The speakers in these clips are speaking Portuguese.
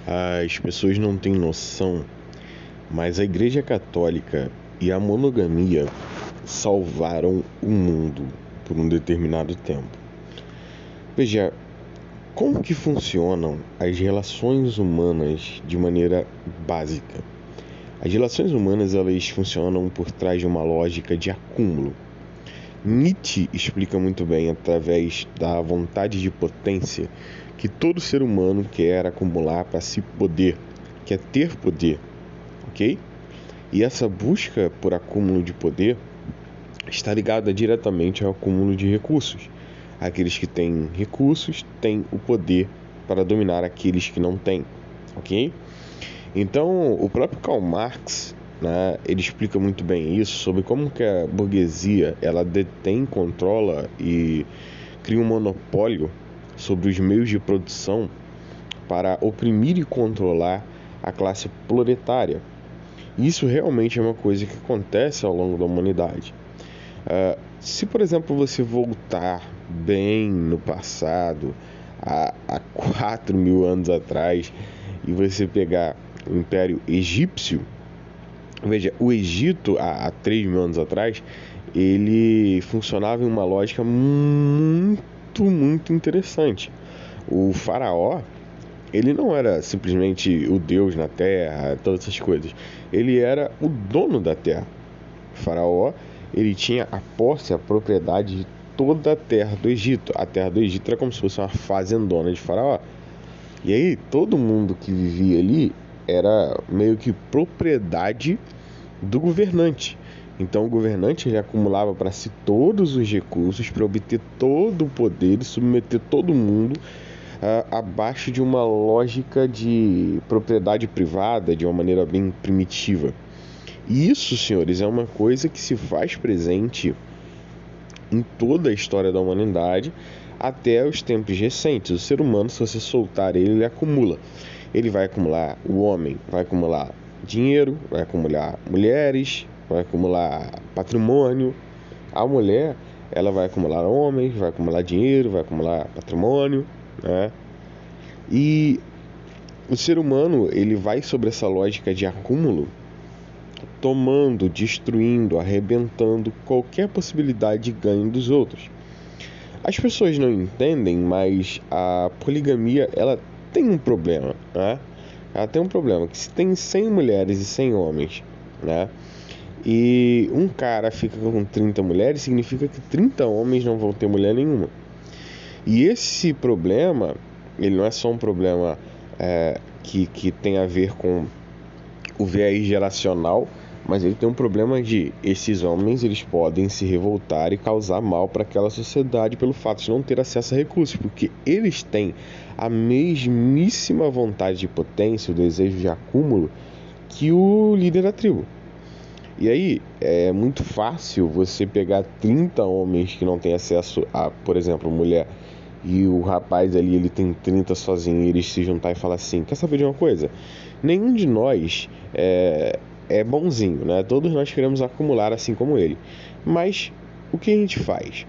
As pessoas não têm noção, mas a Igreja Católica e a monogamia salvaram o mundo por um determinado tempo. Veja, como que funcionam as relações humanas de maneira básica? As relações humanas, elas funcionam por trás de uma lógica de acúmulo. Nietzsche explica muito bem, através da vontade de potência, que todo ser humano quer acumular para si poder, quer ter poder, ok? E essa busca por acúmulo de poder está ligada diretamente ao acúmulo de recursos. Aqueles que têm recursos têm o poder para dominar aqueles que não têm, ok? Então, o próprio Karl Marx, né, ele explica muito bem isso, sobre como que a burguesia ela detém, controla e cria um monopólio sobre os meios de produção para oprimir e controlar a classe proletária. Isso realmente é uma coisa que acontece ao longo da humanidade. Se, por exemplo, você voltar bem no passado, há 4.000 anos atrás, e você pegar o Império Egípcio, veja, o Egito, há 3.000 anos atrás, ele funcionava em uma lógica muito interessante. O faraó, ele não era simplesmente o deus na terra, todas essas coisas. Ele era o dono da terra. O faraó, ele tinha a posse, a propriedade de toda a terra do Egito. A terra do Egito era como se fosse uma fazendona de faraó. E aí, todo mundo que vivia ali era meio que propriedade do governante. Então, o governante ele acumulava para si todos os recursos para obter todo o poder e submeter todo mundo abaixo de uma lógica de propriedade privada, de uma maneira bem primitiva. E isso, senhores, é uma coisa que se faz presente em toda a história da humanidade até os tempos recentes. O ser humano, se você soltar ele, ele acumula. Ele vai acumular, o homem vai acumular dinheiro, vai acumular mulheres, vai acumular patrimônio. A mulher, ela vai acumular homens, vai acumular dinheiro, vai acumular patrimônio, né? E o ser humano, ele vai sobre essa lógica de acúmulo, tomando, destruindo, arrebentando qualquer possibilidade de ganho dos outros. As pessoas não entendem, mas a poligamia, ela tem um problema, né? Ela tem um problema, que se tem 100 mulheres e 100 homens, né? E um cara fica com 30 mulheres, significa que 30 homens não vão ter mulher nenhuma. E esse problema, ele não é só um problema que tem a ver com o viés geracional, mas ele tem um problema de esses homens, eles podem se revoltar e causar mal para aquela sociedade pelo fato de não ter acesso a recursos, porque eles têm a mesmíssima vontade de potência, o desejo de acúmulo que o líder da tribo. E aí é muito fácil você pegar 30 homens que não têm acesso a, por exemplo, mulher, e o rapaz ali, ele tem 30 sozinho, e eles se juntar e falar assim: quer saber de uma coisa? Nenhum de nós é bonzinho, né? Todos nós queremos acumular assim como ele. Mas o que a gente faz?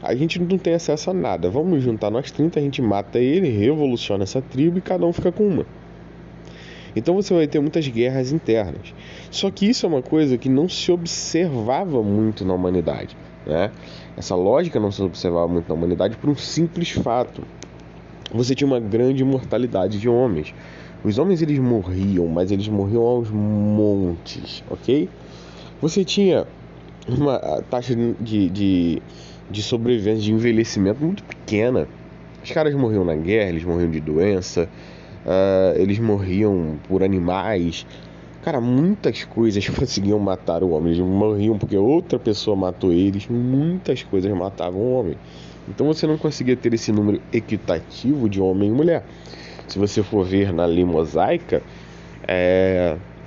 A gente não tem acesso a nada. Vamos juntar nós 30, a gente mata ele, revoluciona essa tribo e cada um fica com uma. Então você vai ter muitas guerras internas. Só que isso é uma coisa que não se observava muito na humanidade, né? Essa lógica não se observava muito na humanidade por um simples fato. Você tinha uma grande mortalidade de homens. Os homens, eles morriam, mas eles morriam aos montes, ok? Você tinha uma taxa de sobrevivência, de envelhecimento muito pequena. Os caras morriam na guerra, eles morriam de doença, eles morriam por animais. Cara, muitas coisas conseguiam matar o homem. Eles morriam porque outra pessoa matou eles. Muitas coisas matavam o homem. Então você não conseguia ter esse número equitativo de homem e mulher. Se você for ver na lei mosaica,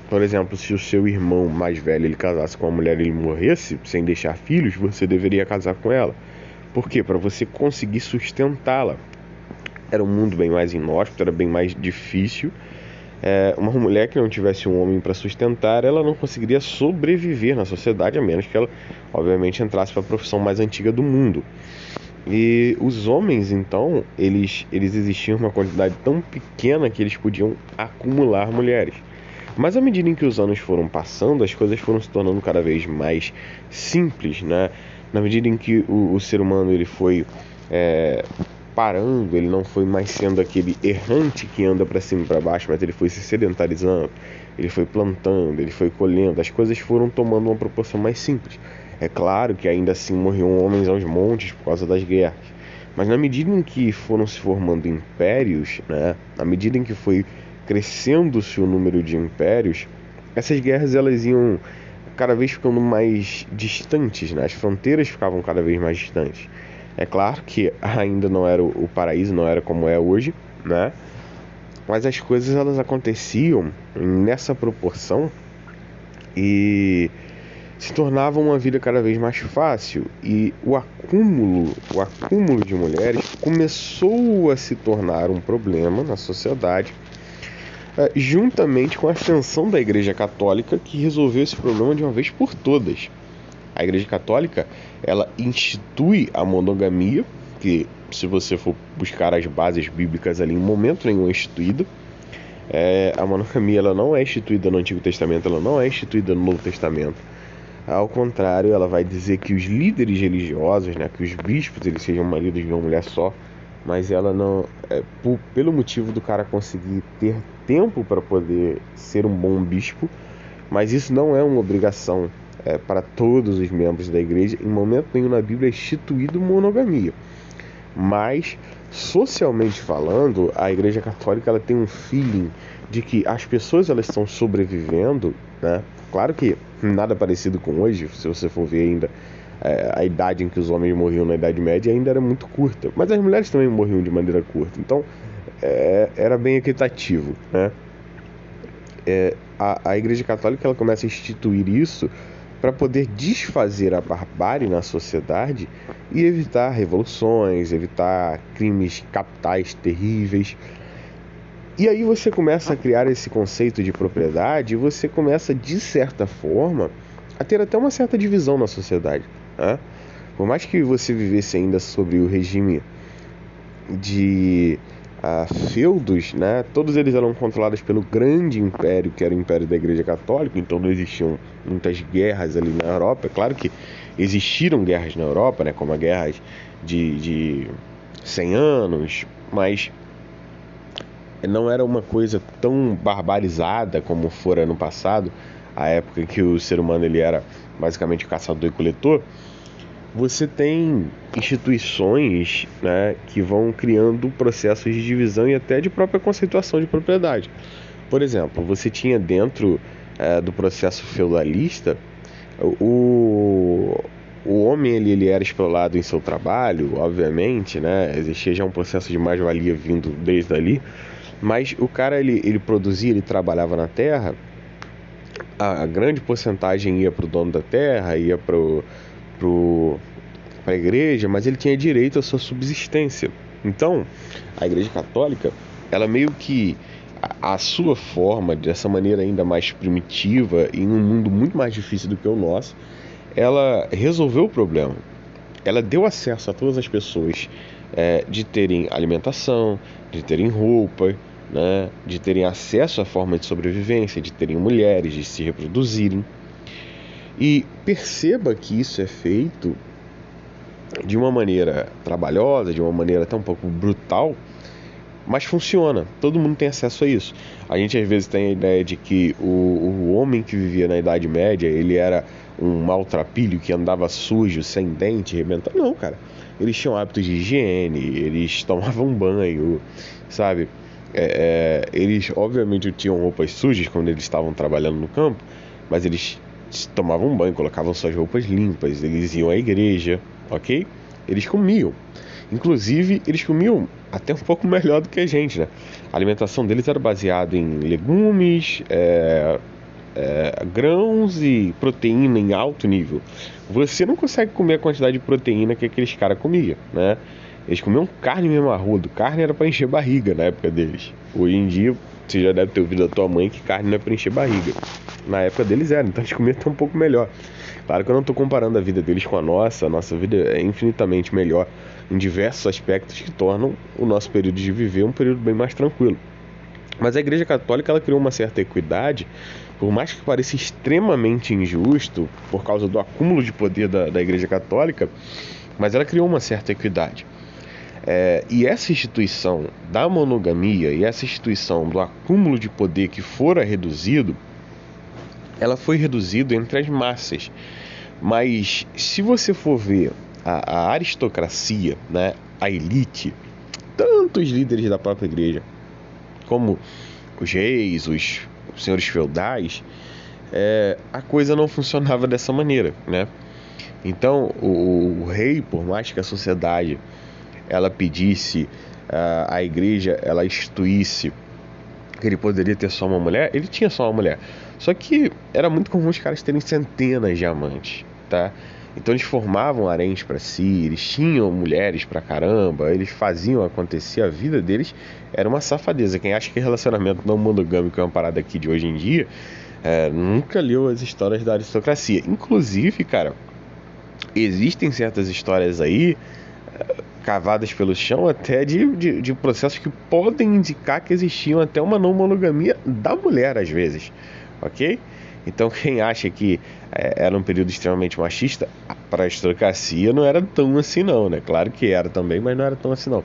por exemplo, se o seu irmão mais velho ele casasse com uma mulher e ele morresse sem deixar filhos, você deveria casar com ela. Por quê? Para você conseguir sustentá-la. Era um mundo bem mais inóspito, era bem mais difícil. Uma mulher que não tivesse um homem para sustentar, ela não conseguiria sobreviver na sociedade, a menos que ela, obviamente, entrasse para a profissão mais antiga do mundo. E os homens, então, eles existiam uma quantidade tão pequena que eles podiam acumular mulheres. Mas à medida em que os anos foram passando, as coisas foram se tornando cada vez mais simples, né? Na medida em que o ser humano ele foi parando, ele não foi mais sendo aquele errante que anda para cima e para baixo, mas ele foi se sedentarizando, ele foi plantando, ele foi colhendo, as coisas foram tomando uma proporção mais simples. É claro que ainda assim morriam homens aos montes por causa das guerras, mas na medida em que foram se formando impérios, né, na medida em que foi crescendo-se o número de impérios, essas guerras elas iam cada vez ficando mais distantes, né? As fronteiras ficavam cada vez mais distantes. É claro que ainda não era o paraíso, não era como é hoje, né? Mas as coisas elas aconteciam nessa proporção e se tornava uma vida cada vez mais fácil, e o acúmulo de mulheres começou a se tornar um problema na sociedade, juntamente com a ascensão da Igreja Católica, que resolveu esse problema de uma vez por todas. A Igreja Católica, ela institui a monogamia, que se você for buscar as bases bíblicas ali, em momento nenhum é instituída. A monogamia ela não é instituída no Antigo Testamento, ela não é instituída no Novo Testamento. Ao contrário, ela vai dizer que os líderes religiosos, né, que os bispos eles sejam maridos de uma mulher só, mas ela não pelo motivo do cara conseguir ter tempo para poder ser um bom bispo, mas isso não é uma obrigação para todos os membros da igreja. Em momento nenhum na Bíblia é instituído monogamia, mas socialmente falando, a Igreja Católica ela tem um feeling de que as pessoas elas estão sobrevivendo, né? Claro que nada parecido com hoje, se você for ver ainda a idade em que os homens morriam na Idade Média ainda era muito curta, mas as mulheres também morriam de maneira curta, então era bem equitativo, né? A Igreja Católica ela começa a instituir isso para poder desfazer a barbárie na sociedade e evitar revoluções, evitar crimes capitais terríveis. E aí você começa a criar esse conceito de propriedade e você começa, de certa forma, a ter até uma certa divisão na sociedade, né? Por mais que você vivesse ainda sobre o regime de feudos, né? Todos eles eram controlados pelo grande império, que era o Império da Igreja Católica, então não existiam muitas guerras ali na Europa. É claro que existiram guerras na Europa, né? Como a guerra de 100 anos, mas não era uma coisa tão barbarizada como fora no passado, a época em que o ser humano ele era basicamente caçador e coletor. Você tem instituições, né, que vão criando processos de divisão e até de própria conceituação de propriedade. Por exemplo, você tinha dentro do processo feudalista o homem ele era explorado em seu trabalho, obviamente, né? Existia já um processo de mais-valia vindo desde ali, mas o cara ele produzia, ele trabalhava na terra, a grande porcentagem ia para o dono da terra, ia para a igreja, mas ele tinha direito à sua subsistência. Então, a Igreja Católica, ela meio que a sua forma, dessa maneira ainda mais primitiva, em um mundo muito mais difícil do que o nosso, ela resolveu o problema. Ela deu acesso a todas as pessoas de terem alimentação, de terem roupa, né, de terem acesso à forma de sobrevivência, de terem mulheres, de se reproduzirem. E perceba que isso é feito de uma maneira trabalhosa, de uma maneira até um pouco brutal, mas funciona, todo mundo tem acesso a isso. A gente às vezes tem a ideia de que o homem que vivia na Idade Média, ele era um maltrapilho que andava sujo, sem dente, rebentado. Não, cara, eles tinham hábitos de higiene, eles tomavam banho, sabe? Eles obviamente tinham roupas sujas quando eles estavam trabalhando no campo, mas eles tomavam banho, colocavam suas roupas limpas, eles iam à igreja, ok? Eles comiam. Inclusive, eles comiam até um pouco melhor do que a gente, né? A alimentação deles era baseada em legumes, grãos e proteína em alto nível. Você não consegue comer a quantidade de proteína que aqueles caras comiam, né? Eles comiam carne mesmo a rodo. Carne era para encher barriga na época deles. Hoje em dia, você já deve ter ouvido da tua mãe que carne não é para encher barriga. na época deles era, então eles comiam até um pouco melhor. Claro que eu não estou comparando a vida deles com a nossa vida é infinitamente melhor em diversos aspectos que tornam o nosso período de viver um período bem mais tranquilo. Mas a Igreja Católica ela criou uma certa equidade, por mais que pareça extremamente injusto por causa do acúmulo de poder da Igreja Católica, mas ela criou uma certa equidade. E essa instituição da monogamia e essa instituição do acúmulo de poder que fora reduzido, ela foi reduzida entre as massas. Mas se você for ver a aristocracia, né, a elite, tanto os líderes da própria igreja, como os reis, os senhores feudais, a coisa não funcionava dessa maneira, né? Então o rei, por mais que a sociedade ela pedisse, a igreja ela instituísse que ele poderia ter só uma mulher, ele tinha só uma mulher. Só que era muito comum os caras terem centenas de amantes, tá? Então eles formavam haréns pra si, eles tinham mulheres pra caramba, eles faziam acontecer, a vida deles era uma safadeza. Quem acha que relacionamento não monogâmico é uma parada aqui de hoje em dia, nunca leu as histórias da aristocracia. Inclusive, cara, existem certas histórias aí cavadas pelo chão até de processos que podem indicar que existiam até uma não monogamia da mulher às vezes, ok? Então quem acha que era um período extremamente machista, para a aristocracia não era tão assim não, né? Claro que era também, mas não era tão assim não.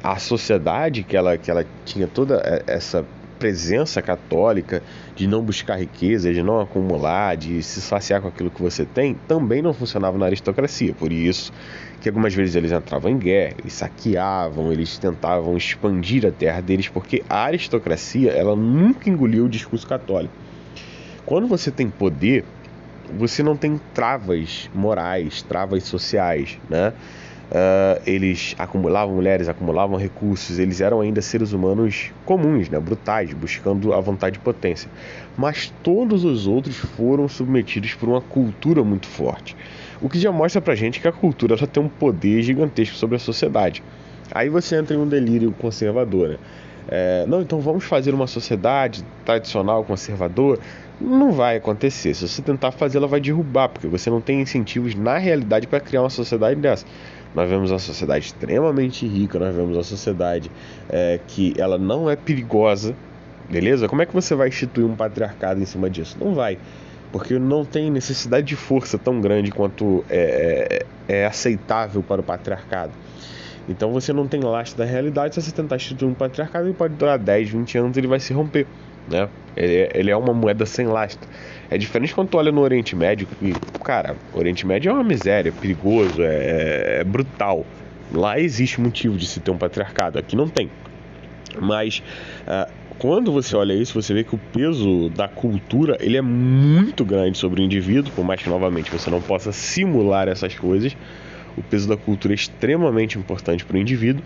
A sociedade que ela tinha toda essa presença católica de não buscar riqueza, de não acumular, de se saciar com aquilo que você tem, também não funcionava na aristocracia. Por isso que algumas vezes eles entravam em guerra, eles saqueavam, eles tentavam expandir a terra deles, porque a aristocracia ela nunca engoliu o discurso católico. Quando você tem poder, você não tem travas morais, travas sociais, né? Eles acumulavam mulheres, acumulavam recursos, eles eram ainda seres humanos comuns, né, brutais, buscando a vontade de potência. Mas todos os outros foram submetidos por uma cultura muito forte, o que já mostra pra gente que a cultura ela tem um poder gigantesco sobre a sociedade. Aí você entra em um delírio conservador, né? Não, então vamos fazer uma sociedade tradicional conservadora. Não vai acontecer. Se você tentar fazer, ela vai derrubar, porque você não tem incentivos na realidade para criar uma sociedade dessa. Nós vemos uma sociedade extremamente rica, nós vemos uma sociedade que ela não é perigosa, beleza? Como é que você vai instituir um patriarcado em cima disso? Não vai, porque não tem necessidade de força tão grande quanto é aceitável para o patriarcado. Então você não tem lastro da realidade. Se você tentar instituir um patriarcado, ele pode durar 10, 20 anos e ele vai se romper, né? Ele é uma moeda sem lastro. É diferente quando tu olha no Oriente Médio, que, cara, o Oriente Médio é uma miséria, é perigoso, é brutal. Lá existe motivo de se ter um patriarcado, aqui não tem. Mas quando você olha isso, você vê que o peso da cultura ele é muito grande sobre o indivíduo, por mais que novamente você não possa simular essas coisas. O peso da cultura é extremamente importante para o indivíduo,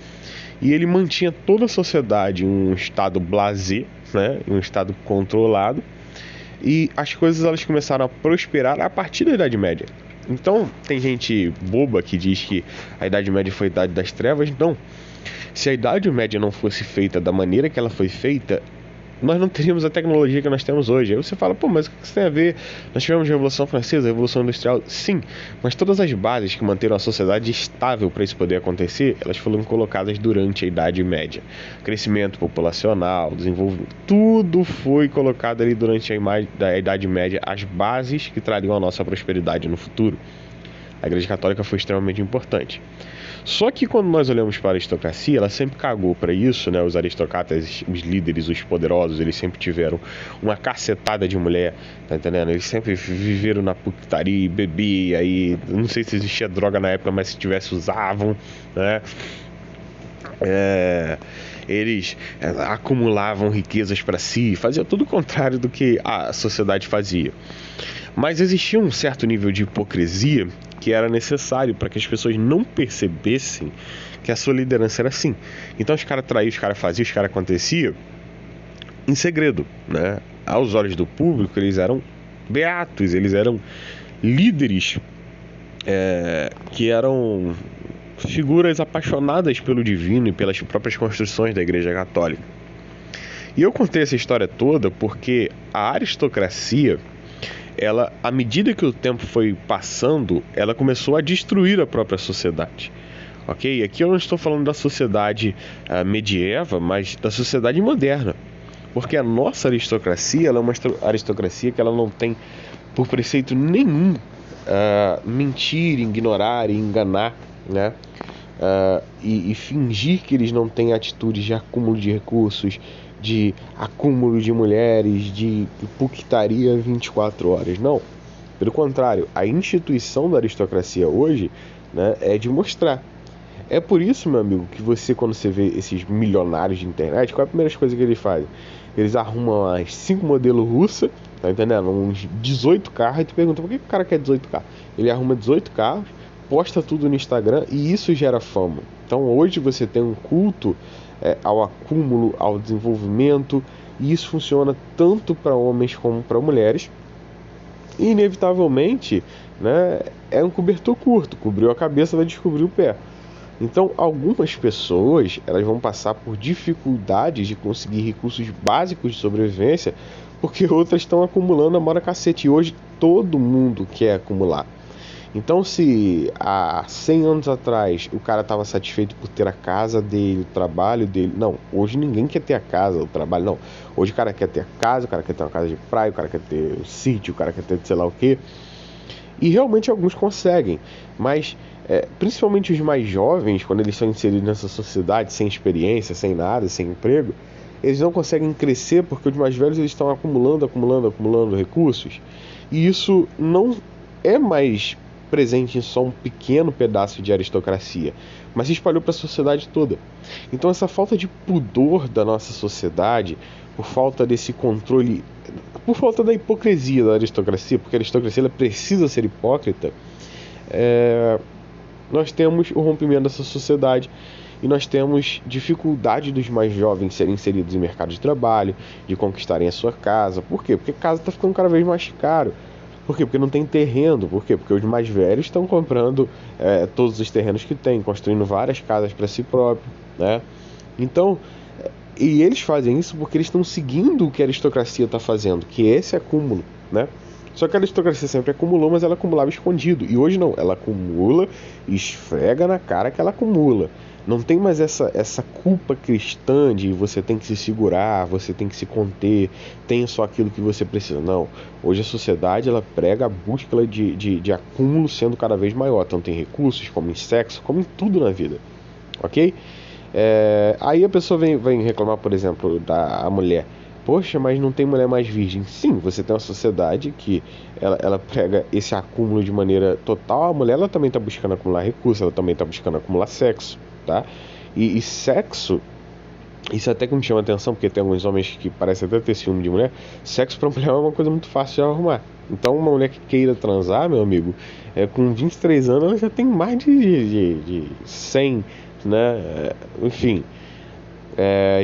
e ele mantinha toda a sociedade em um estado blasé, né, em um estado controlado, e as coisas elas começaram a prosperar a partir da Idade Média. Então tem gente boba que diz que a Idade Média foi a Idade das Trevas. Não, se a Idade Média não fosse feita da maneira que ela foi feita, nós não teríamos a tecnologia que nós temos hoje. Aí você fala, pô, mas o que isso tem a ver? Nós tivemos a Revolução Francesa, a Revolução Industrial. Sim, mas todas as bases que manteram a sociedade estável para isso poder acontecer, elas foram colocadas durante a Idade Média. Crescimento populacional, desenvolvimento, tudo foi colocado ali durante a Idade Média, as bases que trariam a nossa prosperidade no futuro. A Igreja Católica foi extremamente importante. Só que quando nós olhamos para a aristocracia, ela sempre cagou para isso, né? Os aristocratas, os líderes, os poderosos, eles sempre tiveram uma cacetada de mulher, tá entendendo? Eles sempre viveram na putaria, bebia, e não sei se existia droga na época, mas se tivesse, usavam, né? Eles acumulavam riquezas para si, faziam tudo o contrário do que a sociedade fazia. Mas existia um certo nível de hipocrisia que era necessário para que as pessoas não percebessem que a sua liderança era assim. Então os caras traíam, os caras faziam, os caras aconteciam em segredo, né? Aos olhos do público, eles eram beatos, eles eram líderes que eram figuras apaixonadas pelo divino e pelas próprias construções da Igreja Católica. E eu contei essa história toda porque a aristocracia, ela, à medida que o tempo foi passando, ela começou a destruir a própria sociedade. Ok? Aqui eu não estou falando da sociedade medieval, mas da sociedade moderna. Porque a nossa aristocracia, ela é uma aristocracia que ela não tem por preceito nenhum mentir, ignorar e enganar, né? E fingir que eles não têm atitudes de acúmulo de recursos, de acúmulo de mulheres, de puquitaria 24 horas. Não. Pelo contrário, a instituição da aristocracia hoje, né, é de mostrar. É por isso, meu amigo, que você, quando você vê esses milionários de internet, qual é a primeira coisa que eles fazem? Eles arrumam as 5 modelos russas, tá entendendo? Uns 18 carros, e tu pergunta, por que o cara quer 18 carros? Ele arruma 18 carros, posta tudo no Instagram e isso gera fama. Então hoje você tem um culto ao acúmulo, ao desenvolvimento, e isso funciona tanto para homens como para mulheres. E inevitavelmente, né, é um cobertor curto, cobriu a cabeça, vai descobrir o pé. Então, algumas pessoas, elas vão passar por dificuldades de conseguir recursos básicos de sobrevivência, porque outras estão acumulando a mora cacete. E hoje todo mundo quer acumular. Então, se há 100 anos atrás o cara estava satisfeito por ter a casa dele, o trabalho dele, não, hoje ninguém quer ter a casa, o trabalho, não. Hoje o cara quer ter a casa, o cara quer ter uma casa de praia, o cara quer ter um sítio, o cara quer ter sei lá o quê. E realmente alguns conseguem, mas principalmente os mais jovens, quando eles são inseridos nessa sociedade sem experiência, sem nada, sem emprego, eles não conseguem crescer porque os mais velhos eles estão acumulando recursos. E isso não é mais presente em só um pequeno pedaço de aristocracia, mas se espalhou para a sociedade toda. Então essa falta de pudor da nossa sociedade, por falta desse controle, por falta da hipocrisia da aristocracia, porque a aristocracia ela precisa ser hipócrita, nós temos o rompimento dessa sociedade e nós temos dificuldade dos mais jovens serem inseridos em mercado de trabalho, de conquistarem a sua casa. Por quê? Porque a casa está ficando cada vez mais caro. Por quê? Porque não tem terreno. Por quê? Porque os mais velhos estão comprando todos os terrenos que tem, construindo várias casas para si próprio, né? Então, e eles fazem isso porque eles estão seguindo o que a aristocracia está fazendo, que é esse acúmulo, né? Só que a aristocracia sempre acumulou, mas ela acumulava escondido. E hoje não, ela acumula e esfrega na cara que ela acumula. Não tem mais essa culpa cristã de você tem que se segurar, você tem que se conter, tem só aquilo que você precisa. Não. Hoje a sociedade ela prega a busca de acúmulo sendo cada vez maior, tanto em recursos, como em sexo, como em tudo na vida. Ok? Aí a pessoa vem reclamar, por exemplo, da mulher. Poxa, mas não tem mulher mais virgem. Sim, você tem uma sociedade que ela prega esse acúmulo de maneira total. A mulher ela também está buscando acumular recursos, ela também está buscando acumular sexo, tá? E sexo, isso até que me chama atenção, porque tem alguns homens que parecem até ter ciúme de mulher. Sexo para mulher é uma coisa muito fácil de arrumar. Então uma mulher que queira transar, meu amigo, com 23 anos ela já tem mais de 100, né? Enfim,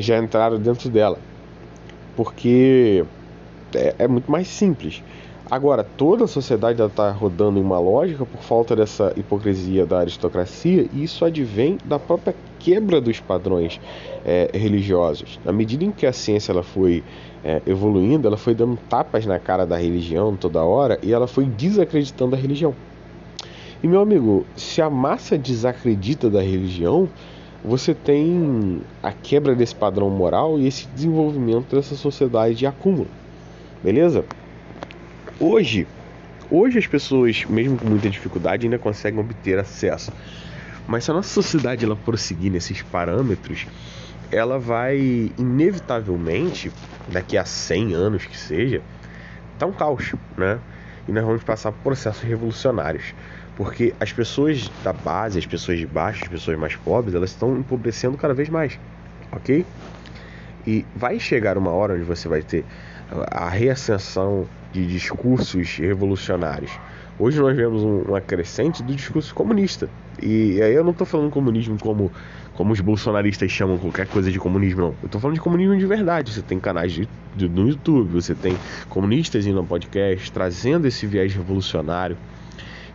já entraram dentro dela. Porque é muito mais simples. Agora, toda a sociedade está rodando em uma lógica por falta dessa hipocrisia da aristocracia, e isso advém da própria quebra dos padrões religiosos. À medida em que a ciência ela foi evoluindo, ela foi dando tapas na cara da religião toda hora, e ela foi desacreditando a religião. E, meu amigo, se a massa desacredita da religião, você tem a quebra desse padrão moral e esse desenvolvimento dessa sociedade de acúmulo, beleza? Hoje as pessoas, mesmo com muita dificuldade, ainda conseguem obter acesso. Mas se a nossa sociedade ela prosseguir nesses parâmetros, ela vai inevitavelmente, daqui a 100 anos que seja, tá um caos, né? E nós vamos passar por processos revolucionários. Porque as pessoas da base, as pessoas de baixo, as pessoas mais pobres, elas estão empobrecendo cada vez mais, ok? E vai chegar uma hora onde você vai ter a reascensão de discursos revolucionários. Hoje nós vemos uma crescente do discurso comunista. E aí eu não estou falando comunismo como os bolsonaristas chamam qualquer coisa de comunismo, não. Eu estou falando de comunismo de verdade. Você tem canais no YouTube, você tem comunistas indo no podcast, trazendo esse viés revolucionário.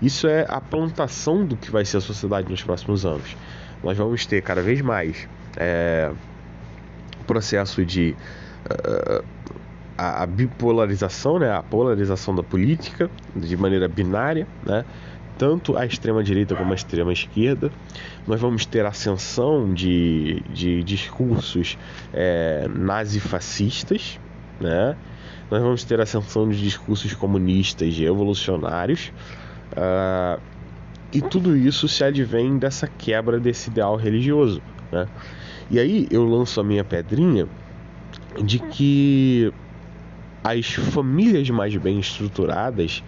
Isso é a plantação do que vai ser a sociedade nos próximos anos. Nós vamos ter cada vez mais processo de a bipolarização, né, a polarização da política de maneira binária, né, tanto a extrema-direita como a extrema-esquerda. Nós vamos ter ascensão de discursos nazifascistas, né? Nós vamos ter ascensão de discursos comunistas e revolucionários, e tudo isso se advém dessa quebra desse ideal religioso, né? E aí eu lanço a minha pedrinha de que as famílias mais bem estruturadas,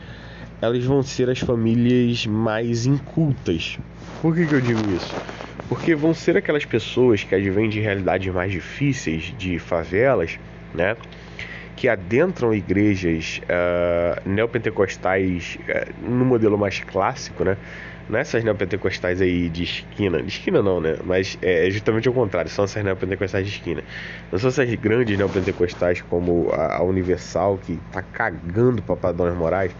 elas vão ser as famílias mais incultas. Por que eu digo isso? Porque vão ser aquelas pessoas que advêm de realidades mais difíceis, de favelas, né, que adentram igrejas neopentecostais no modelo mais clássico, né? Não é essas neopentecostais aí de esquina não, né? Mas é justamente o contrário, são essas neopentecostais de esquina. Não são essas grandes neopentecostais como a Universal, que tá cagando para padrões morais,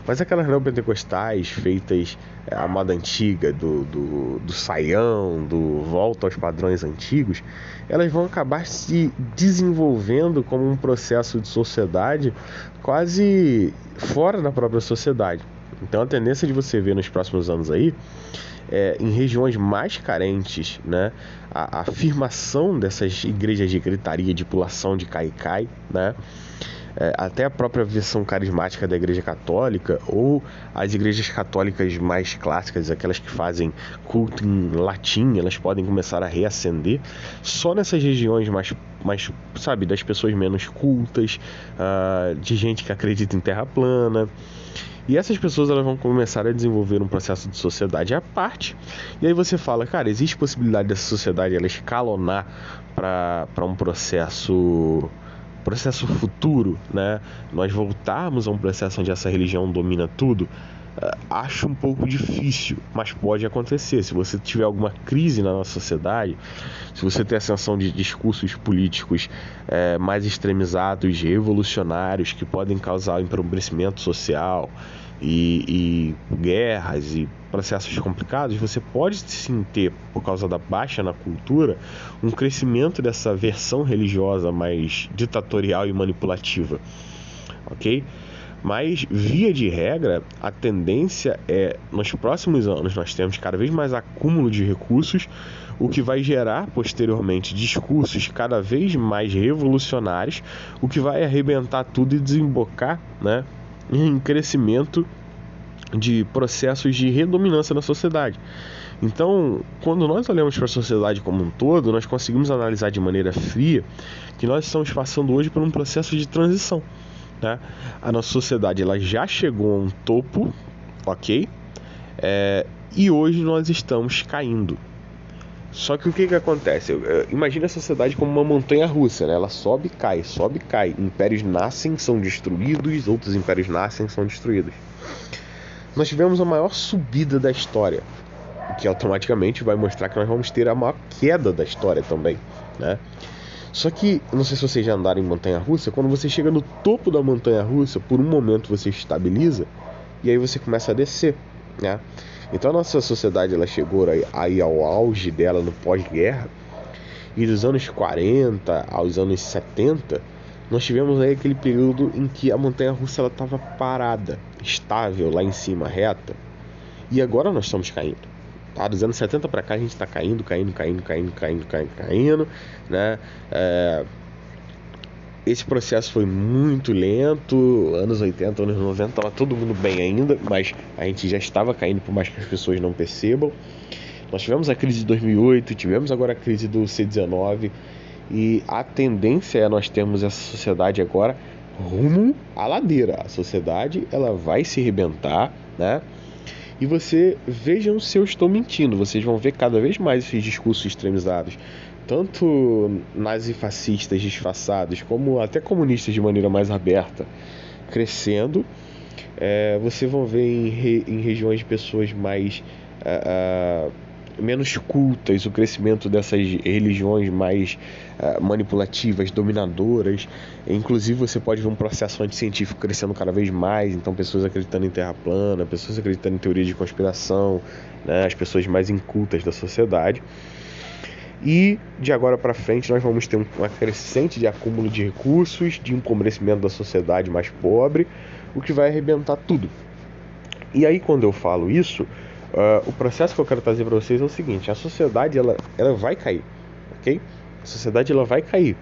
mas aquelas neopentecostais feitas à moda antiga, do saião, do volta aos padrões antigos, elas vão acabar se desenvolvendo como um processo de sociedade quase fora da própria sociedade. Então a tendência de você ver nos próximos anos aí, em regiões mais carentes, né, a afirmação dessas igrejas de gritaria, de pulação, de cai-cai, né, até a própria versão carismática da Igreja Católica, ou as igrejas católicas mais clássicas, aquelas que fazem culto em latim, elas podem começar a reacender só nessas regiões mais, sabe, das pessoas menos cultas, de gente que acredita em terra plana. E essas pessoas, elas vão começar a desenvolver um processo de sociedade à parte. E aí você fala, cara, existe possibilidade dessa sociedade ela escalonar para um processo futuro, né? Nós voltarmos a um processo onde essa religião domina tudo? Acho um pouco difícil, mas pode acontecer. Se você tiver alguma crise na nossa sociedade, se você ter ascensão de discursos políticos mais extremizados, revolucionários, que podem causar empobrecimento social e guerras e processos complicados, você pode sim ter, por causa da baixa na cultura, um crescimento dessa versão religiosa mais ditatorial e manipulativa, ok? Mas, via de regra, a tendência é, nos próximos anos, nós temos cada vez mais acúmulo de recursos, o que vai gerar, posteriormente, discursos cada vez mais revolucionários, o que vai arrebentar tudo e desembocar, né, em crescimento de processos de redominância na sociedade. Então, quando nós olhamos para a sociedade como um todo, nós conseguimos analisar de maneira fria que nós estamos passando hoje por um processo de transição. Né? A nossa sociedade ela já chegou a um topo, ok? E hoje nós estamos caindo. Só que o que acontece? Imagina a sociedade como uma montanha-russa, né? Ela sobe e cai, sobe e cai. Impérios nascem, são destruídos, outros impérios nascem, são destruídos. Nós tivemos a maior subida da história, o que automaticamente vai mostrar que nós vamos ter a maior queda da história também, né? Só que, não sei se vocês já andaram em montanha-russa, quando você chega no topo da montanha-russa, por um momento você estabiliza e aí você começa a descer, né? Então a nossa sociedade ela chegou aí ao auge dela no pós-guerra, e dos anos 40 aos anos 70, nós tivemos aí aquele período em que a montanha-russa estava parada, estável lá em cima, reta, e agora nós estamos caindo. Tá, dos anos 70 para cá a gente está caindo, né? Esse processo foi muito lento. Anos 80, anos 90 estava todo mundo bem ainda, mas a gente já estava caindo, por mais que as pessoas não percebam. Nós tivemos a crise de 2008, tivemos agora a crise do C-19, e a tendência é nós termos essa sociedade agora rumo à ladeira. A sociedade ela vai se arrebentar, né? E vejam se eu estou mentindo, vocês vão ver cada vez mais esses discursos extremizados, tanto nazifascistas disfarçados, como até comunistas de maneira mais aberta, crescendo. Vocês vão ver em regiões de pessoas mais menos cultas, o crescimento dessas religiões mais manipulativas, dominadoras. Inclusive você pode ver um processo anticientífico crescendo cada vez mais, então pessoas acreditando em terra plana, pessoas acreditando em teoria de conspiração, né? As pessoas mais incultas da sociedade. E de agora para frente nós vamos ter uma crescente de acúmulo de recursos, de empobrecimento da sociedade mais pobre, o que vai arrebentar tudo. E aí quando eu falo isso, o processo que eu quero trazer para vocês é o seguinte: a sociedade ela vai cair, ok? A sociedade ela vai cair.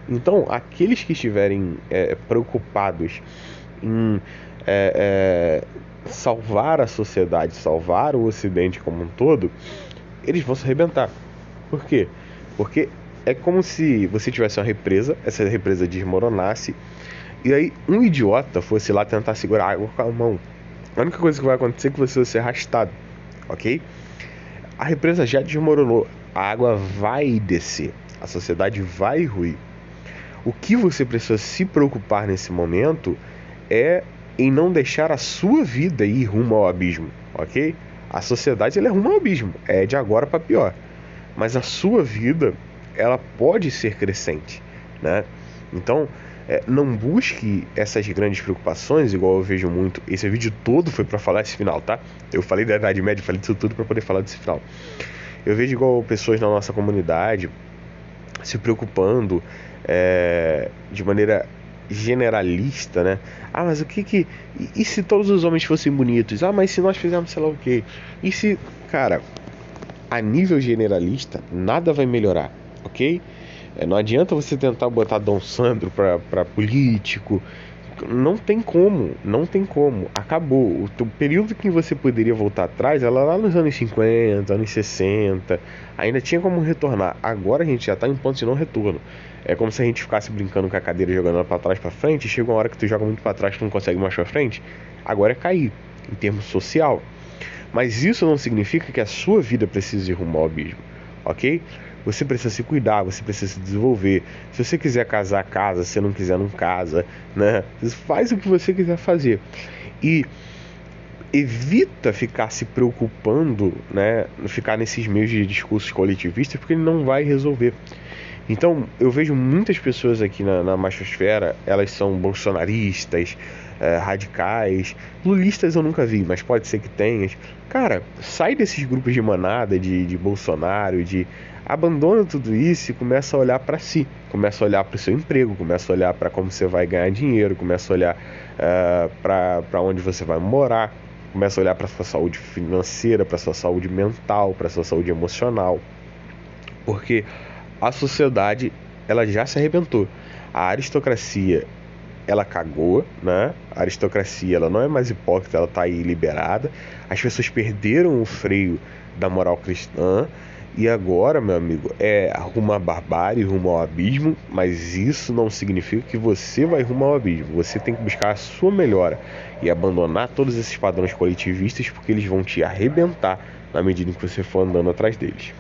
Então aqueles que estiverem preocupados em salvar a sociedade, salvar o Ocidente como um todo, eles vão se arrebentar. Por quê? Porque é como se você tivesse uma represa, essa represa desmoronasse, e aí um idiota fosse lá tentar segurar a água com a mão. A única coisa que vai acontecer é que você vai ser arrastado, ok? A represa já desmoronou, a água vai descer, a sociedade vai ruir. O que você precisa se preocupar nesse momento é em não deixar a sua vida ir rumo ao abismo, ok? A sociedade ela é rumo ao abismo, é de agora para pior. Mas a sua vida, ela pode ser crescente, né? Então, não busque essas grandes preocupações, igual eu vejo muito. Esse vídeo todo foi para falar esse final, tá? Eu falei da Idade Média, falei disso tudo para poder falar desse final. Eu vejo igual pessoas na nossa comunidade se preocupando de maneira generalista, né? Ah, mas o que... E se todos os homens fossem bonitos? Ah, mas se nós fizermos sei lá o quê? E se... Cara, a nível generalista, nada vai melhorar, ok? Não adianta você tentar botar Dom Sandro pra político. Não tem como, não tem como. Acabou. O período que você poderia voltar atrás era lá nos anos 50, anos 60. Ainda tinha como retornar. Agora a gente já tá em ponto de não retorno. É como se a gente ficasse brincando com a cadeira, jogando ela pra trás, pra frente. E chega uma hora que tu joga muito pra trás, tu não consegue mais pra frente. Agora é cair, em termos social. Mas isso não significa que a sua vida precise ir rumo ao abismo, ok? Você precisa se cuidar, você precisa se desenvolver. Se você quiser casar, casa. Se você não quiser, não casa, né? Faz o que você quiser fazer. E evita ficar se preocupando, né? Ficar nesses meios de discursos coletivistas, porque ele não vai resolver. Então, eu vejo muitas pessoas aqui na machosfera, elas são bolsonaristas, radicais, lulistas eu nunca vi, mas pode ser que tenhas. Cara, sai desses grupos de manada, de Bolsonaro, abandona tudo isso e começa a olhar para si, começa a olhar para o seu emprego, começa a olhar para como você vai ganhar dinheiro, começa a olhar para onde você vai morar, começa a olhar para sua saúde financeira, para sua saúde mental, para sua saúde emocional, porque a sociedade ela já se arrebentou. A aristocracia ela cagou, né? A aristocracia ela não é mais hipócrita, ela está aí liberada. As pessoas perderam o freio da moral cristã e agora, meu amigo, rumo à barbárie, rumo ao abismo. Mas isso não significa que você vai rumo ao abismo. Você tem que buscar a sua melhora e abandonar todos esses padrões coletivistas, porque eles vão te arrebentar na medida em que você for andando atrás deles.